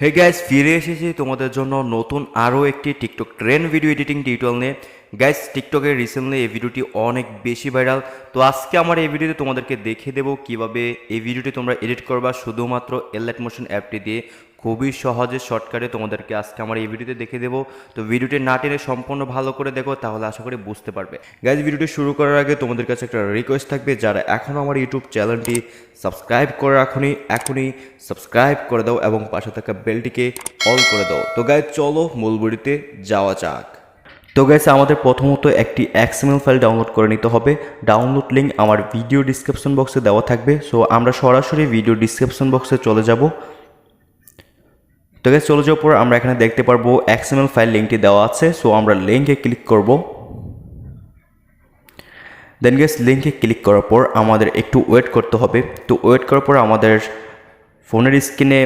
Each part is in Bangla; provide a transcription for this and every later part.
হে গাইস, ফিরে এসেছি তোমাদের জন্য নতুন আরও একটি TikTok trend video editing tutorial নিয়ে। গাইস, টিকটকে রিসেন্টলি এই ভিডিওটি অনেক বেশি ভাইরাল। তো আজকে আমার এই ভিডিওতে তোমাদেরকে দেখিয়ে দেবো কিভাবে এই ভিডিওটি তোমরা এডিট করবা শুধুমাত্র এলাইট মোশন অ্যাপটি দিয়ে। খুবই সহজে শর্টকাটে তোমাদেরকে আজকে আমার এই ভিডিওতে দেখিয়ে দেবো। তো ভিডিওটি না টেনে সম্পূর্ণ ভালো করে দেখো, তাহলে আশা করি বুঝতে পারবে। গাইস, ভিডিওটি শুরু করার আগে তোমাদের কাছে একটা রিকোয়েস্ট থাকবে, যারা এখনও আমার ইউটিউব চ্যানেলটি সাবস্ক্রাইব করে এখনই সাবস্ক্রাইব করে দাও এবং পাশে থাকা বেলটিকে অল করে দাও। তো গাইস, চলো মূল ভিডিওতে যাওয়া যাক। তো গাইস, আমাদের প্রথমত একটি XML ফাইল ডাউনলোড করে নিতে হবে। ডাউনলোড লিঙ্ক আমার ভিডিও ডিসক্রিপশন বক্সে দেওয়া থাকবে। সো আমরা সরাসরি ভিডিও ডিসক্রিপশন বক্সে চলে যাব। তো গাইস, চলে যাওয়ার পর আমরা এখানে দেখতে পারবো XML ফাইল লিঙ্কটি দেওয়া আছে। সো আমরা লিঙ্কে ক্লিক করব। দেন গাইস, লিঙ্কে ক্লিক করার পর আমাদের একটু ওয়েট করতে হবে। তো ওয়েট করার পর আমাদের ফোনের স্ক্রিনে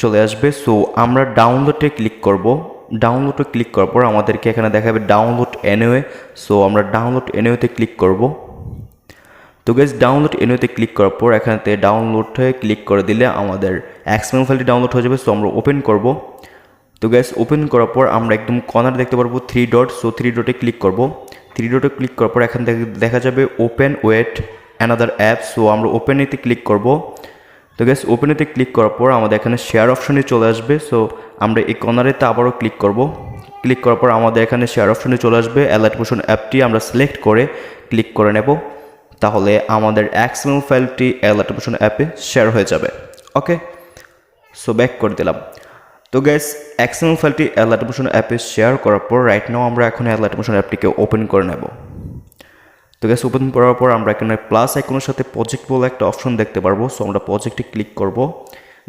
চলে আসবে। সো আমরা ডাউনলোডে ক্লিক করব। ডাউনলোডে ক্লিক করার পর আমাদেরকে এখানে দেখাবে ডাউনলোড এনিওয়ে। সো আমরা ডাউনলোড এনিওয়েতে ক্লিক করব। তো গাইস, ডাউনলোড এনিওয়েতে ক্লিক করার পর এখানেতে ডাউনলোডে ক্লিক করে দিলে আমাদের XML ফাইলটি ডাউনলোড হয়ে যাবে। সো আমরা ওপেন করব। তো গাইস, ওপেন করার পর আমরা একদম কর্নার দেখতে পারবো 3 ডট। সো 3 ডটে ক্লিক করব। 3 ডটে ক্লিক করার পর এখান থেকে দেখা যাবে open with another app. So আমরা ওপেন এতে ক্লিক করব। তো গাইস, ওপেন এতে ক্লিক করার পর আমাদের এখানে শেয়ার অপশনে চলে আসবে। সো আমরা এই কর্নারেতে আবারও ক্লিক করব। ক্লিক করার পর আমাদের এখানে শেয়ার অপশনে চলে আসবে। এলাইট মোশন অ্যাপটি আমরা সিলেক্ট করে ক্লিক করে নেব, তাহলে আমাদের XML ফাইলটি এলাইট মোশন অ্যাপে শেয়ার হয়ে যাবে। ওকে, সো ব্যাক করে দিলাম। তো গাইস, XML ফাইলটি এলাইট মোশন অ্যাপে শেয়ার করার পর রাইট নাও আমরা এখন এলাইট মোশন অ্যাপটিকে ওপেন করে নেব। তো গাইস, ওপেন করার পর আমরা এখানে প্লাস আইকনের সাথে প্রজেক্ট বলে একটা অপশন দেখতে পারবো। সো আমরা প্রজেক্টে ক্লিক করব।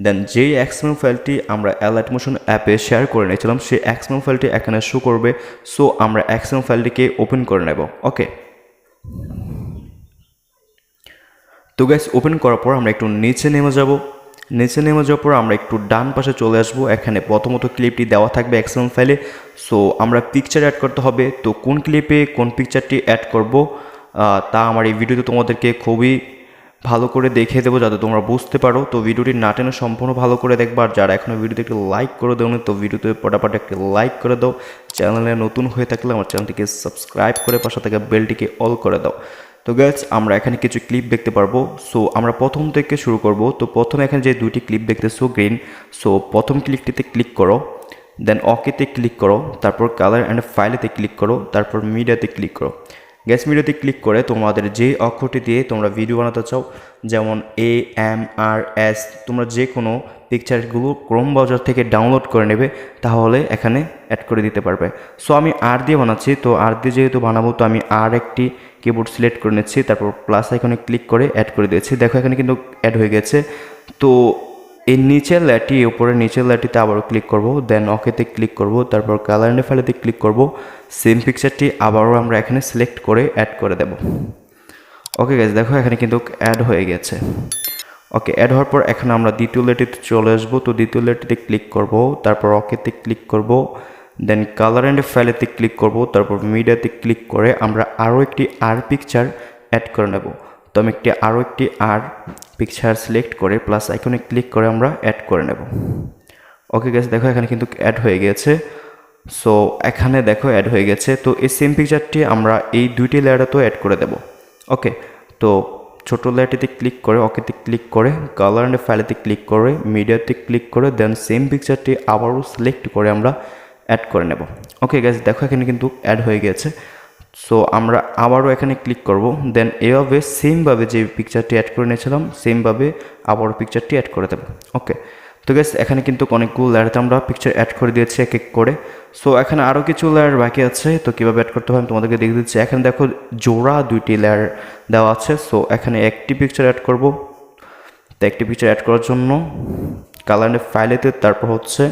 দেন যেই XML ফাইলটি আমরা এলাইট মোশন অ্যাপে শেয়ার করে নিয়েছিলাম সেই XML ফাইলটি এখানে শো করবে। সো আমরা XML ফাইলটিকে ওপেন করে নেব। ওকে, তো গাইস, ওপেন করার পর আমরা একটু নিচে নেমে যাব। নিচে নেমে যাওয়ার পর আমরা একটু ডান পাশে চলে আসবো। এখানে প্রথমত ক্লিপটি দেওয়া থাকবে XML ফাইলে। সো আমরা পিকচার অ্যাড করতে হবে। তো কোন ক্লিপে কোন পিকচারটি অ্যাড করব তা আমার এই ভিডিওতে তোমাদেরকে খুবই ভালো করে দেখিয়ে দেবো, যাতে তোমরা বুঝতে পারো। তো ভিডিওটি না টেনে সম্পূর্ণ ভালো করে দেখবা। আর যারা এখনও ভিডিওতে একটু লাইক করে দাও না, তো ভিডিওতে পটাপট একটা লাইক করে দাও। চ্যানেলে নতুন হয়ে থাকলে আমার চ্যানেলটিকে সাবস্ক্রাইব করে পাশে থাকা বেলটিকে অল করে দাও। তো গাইস, আমরা এখানে কিছু ক্লিপ দেখতে পারবো। সো আমরা প্রথম থেকে শুরু করব। তো প্রথমে এখানে যে দুইটি ক্লিপ দেখতেছো গ্রিন, সো প্রথম ক্লিপটিতে ক্লিক করো। দেন ওকেতে ক্লিক করো। তারপর কালার অ্যান্ড ফাইলেতে ক্লিক করো। তারপর মিডিয়াতে ক্লিক করো। গ্যাস, মিডিয়াতে ক্লিক করে তোমাদের যে অক্ষরটি দিয়ে তোমরা ভিডিও বানাতে চাও, যেমন AMRS, তোমরা যে কোনো পিকচারগুলো ক্রোম ব্রাউজার থেকে ডাউনলোড করে নেবে, তাহলে এখানে অ্যাড করে দিতে পারবে। সো আমি আর দিয়ে বানাচ্ছি। তো আর দিয়ে যেহেতু বানাবো, তো আমি আর একটি কিবোর্ড সিলেক্ট করে নিচ্ছি। তারপর প্লাস আইকনে ক্লিক করে অ্যাড করে দিয়েছি। দেখো এখানে কিন্তু অ্যাড হয়ে গেছে। তো এই নিচের ল্যাটি, উপরে নিচের ল্যাটিতে আবারও ক্লিক করব। দেন ওকেতে ক্লিক করব। তারপর কালার অ্যান্ড ফাইলেতে ক্লিক করব। সেম পিকচারটি আবারও আমরা এখানে সিলেক্ট করে অ্যাড করে দেব। ওকে গাইস, দেখো এখানে কিন্তু অ্যাড হয়ে গেছে। ওকে, অ্যাড হওয়ার পর এখন আমরা দ্বিতীয় লেটিতে চলে আসবো। তো দ্বিতীয় লেটিতে ক্লিক করব। তারপর ওকেতে ক্লিক করব। দেন কালার অ্যান্ড ফাইলেতে ক্লিক করব। তারপর মিডিয়াতে ক্লিক করে আমরা আরও একটি আর পিকচার অ্যাড করে নেব। তো আমি আরও একটি আর পিকচার সিলেক্ট করে প্লাস আইকনে ক্লিক করে আমরা অ্যাড করে নেব। ওকে গাইস, দেখো এখানে কিন্তু অ্যাড হয়ে গেছে। সো এখানে দেখো অ্যাড হয়ে গেছে। তো এই সেম পিকচারটি আমরা এই দুইটি লেয়ারেতেও অ্যাড করে দেব। ওকে, তো ছোটো লেয়ারটিতে ক্লিক করে ওকেতে ক্লিক করে কালার অ্যান্ড ফাইলেতে ক্লিক করে মিডিয়াতে ক্লিক করে দেন সেম পিকচারটি আবারও সিলেক্ট করে আমরা অ্যাড করে নেব। ওকে গাইস, দেখো এখানে কিন্তু অ্যাড হয়ে গেছে। সো আমরা আবারও এখানে ক্লিক করব। দেন এভাবে সেমভাবে যে পিকচারটি অ্যাড করে নিয়েছিলাম সেমভাবে আবারও পিকচারটি অ্যাড করে দেব। ওকে, তো গাইস, এখানে কিন্তু অনেকগুলো লেয়ারতে আমরা পিকচার অ্যাড করে দিয়েছি এক এক করে। সো এখানে আরও কিছু লেয়ার বাকি আছে। তো কীভাবে অ্যাড করতে হয় আমি তোমাদেরকে দেখে দিচ্ছি। এখানে দেখো জোড়া দুইটি লেয়ার দেওয়া আছে। সো এখানে একটি পিকচার অ্যাড করব। তো একটি পিকচার অ্যাড করার জন্য কালার অ্যান্ড ফাইলেতে, তারপর হচ্ছে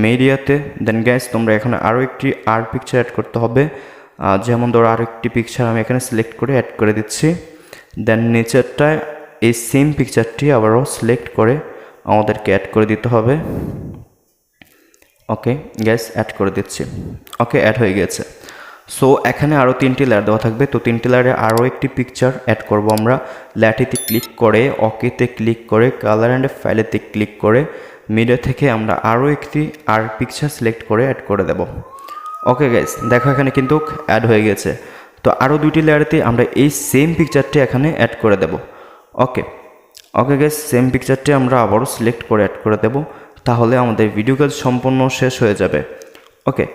মিডিয়াতে। দেন গাইস, তোমরা এখানে আরও একটি আর পিকচার অ্যাড করতে হবে। যেমন ধরো আরও একটি পিকচার আমি এখানে সিলেক্ট করে অ্যাড করে দিচ্ছি। দেন নিচেরটায় এই সেম পিকচারটি আবারও সিলেক্ট করে আমাদেরকে অ্যাড করে দিতে হবে। ওকে গ্যাস, অ্যাড করে দিচ্ছি। ওকে, অ্যাড হয়ে গেছে। সো এখানে আরও তিনটি লেয়ার দেওয়া থাকবে। তো তিনটি লেয়ারে আরও একটি পিকচার অ্যাড করব আমরা। ল্যাটিতে ক্লিক করে ওকেতে ক্লিক করে কালার অ্যান্ড ফাইলেতে ক্লিক করে মিডিয়া থেকে আমরা আরও একটি পিকচার সিলেক্ট করে অ্যাড করে দেব। ওকে গাইস, দেখো এখানে কিন্তু অ্যাড হয়ে গেছে। তো আরও দুইটি লেয়ারেতে আমরা এই সেম পিকচারটি এখানে অ্যাড করে দেব। ওকে ওকে গাইস, সেম পিকচারটি আমরা আবারও সিলেক্ট করে অ্যাড করে দেব, তাহলে আমাদের ভিডিও কাজ সম্পূর্ণ শেষ হয়ে যাবে। ওকে,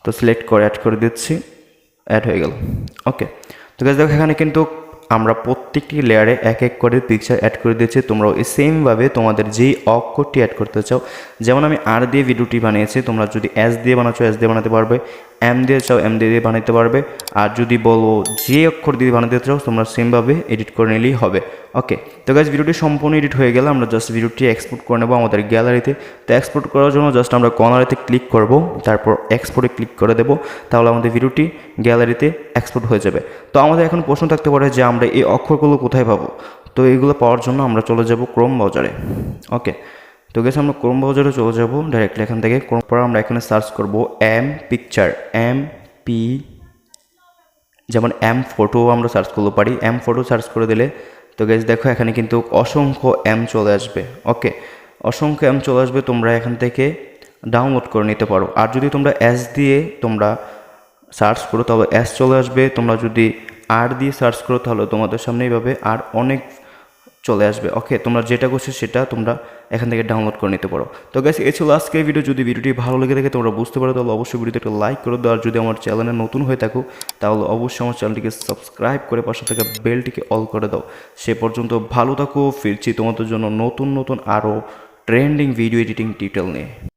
তো সিলেক্ট করে অ্যাড করে দিচ্ছি, অ্যাড হয়ে গেল। ওকে, তো গাইস দেখো এখানে কিন্তু আমরা প্রত্যেকটি লেয়ারে এক এক করে পিকচার অ্যাড করে দিয়েছি। তোমরাও এই সেমভাবে তোমাদের যেই অক্ষরটি অ্যাড করতে চাও, যেমন আমি আর দিয়ে ভিডিওটি বানিয়েছি, তোমরা যদি এস দিয়ে বানাচ্ছ এস দিয়ে বানাতে পারবে, এম দিয়ে চাও এম দিয়ে বানাতে পারবে, আর যদি বলো যে অক্ষর দিয়ে বানাতে চাও তোমরা সেমভাবে এডিট করে নিলেই হবে। ওকে, তো গাইস ভিডিওটি সম্পূর্ণ এডিট হয়ে গেলে আমরা জাস্ট ভিডিওটি এক্সপোর্ট করে নেবো আমাদের গ্যালারিতে। তো এক্সপোর্ট করার জন্য জাস্ট আমরা কর্নারেতে ক্লিক করব, তারপর এক্সপোর্টে ক্লিক করে দেবো, তাহলে আমাদের ভিডিওটি গ্যালারিতে এক্সপোর্ট হয়ে যাবে। তো আমাদের এখন প্রশ্ন থাকতে পারে যে আমরা এই অক্ষরগুলো কোথায় পাবো। তো এইগুলো পাওয়ার জন্য আমরা চলে যাব ক্রোম ব্রাউজারে। ওকে, তো গেছে আমরা ক্রোম ব্রাউজারে চলে যাব ডাইরেক্টলি এখান থেকে। ক্রোম পর আমরা এখানে সার্চ করব এম পিকচার, এম পি, যেমন এম ফটো আমরা সার্চ করতে পারি। এম ফটো সার্চ করে দিলে তো গেছে দেখো এখানে কিন্তু অসংখ্য এম চলে আসবে। ওকে, অসংখ্য এম চলে আসবে, তোমরা এখান থেকে ডাউনলোড করে নিতে পারো। আর যদি তোমরা এস দিয়ে তোমরা সার্চ করো তাহলে এস চলে আসবে, তোমরা যদি আর দিয়ে সার্চ করো তাহলে তোমাদের সামনে এইভাবে আর অনেক চলে আসবে। ওকে, তোমরা যেটা করছো সেটা তোমরা এখান থেকে ডাউনলোড করে নিতে পারো। তো গাইস এই ছিল আজকের ভিডিও। যদি ভিডিওটি ভালো লেগে থাকে তোমরা বুঝতে পারো তাহলে অবশ্যই ভিডিওতে একটা লাইক করে দাও। আর যদি আমার চ্যানেলে নতুন হয়ে থাকো তাহলে অবশ্যই আমার চ্যানেলটিকে সাবস্ক্রাইব করে পাশে থাকা বেলটিকে অল করে দাও। সে পর্যন্ত ভালো থাকো, ফিরছি তোমাদের জন্য নতুন নতুন আরও ট্রেন্ডিং ভিডিও এডিটিং টিউটোরিয়াল নিয়ে।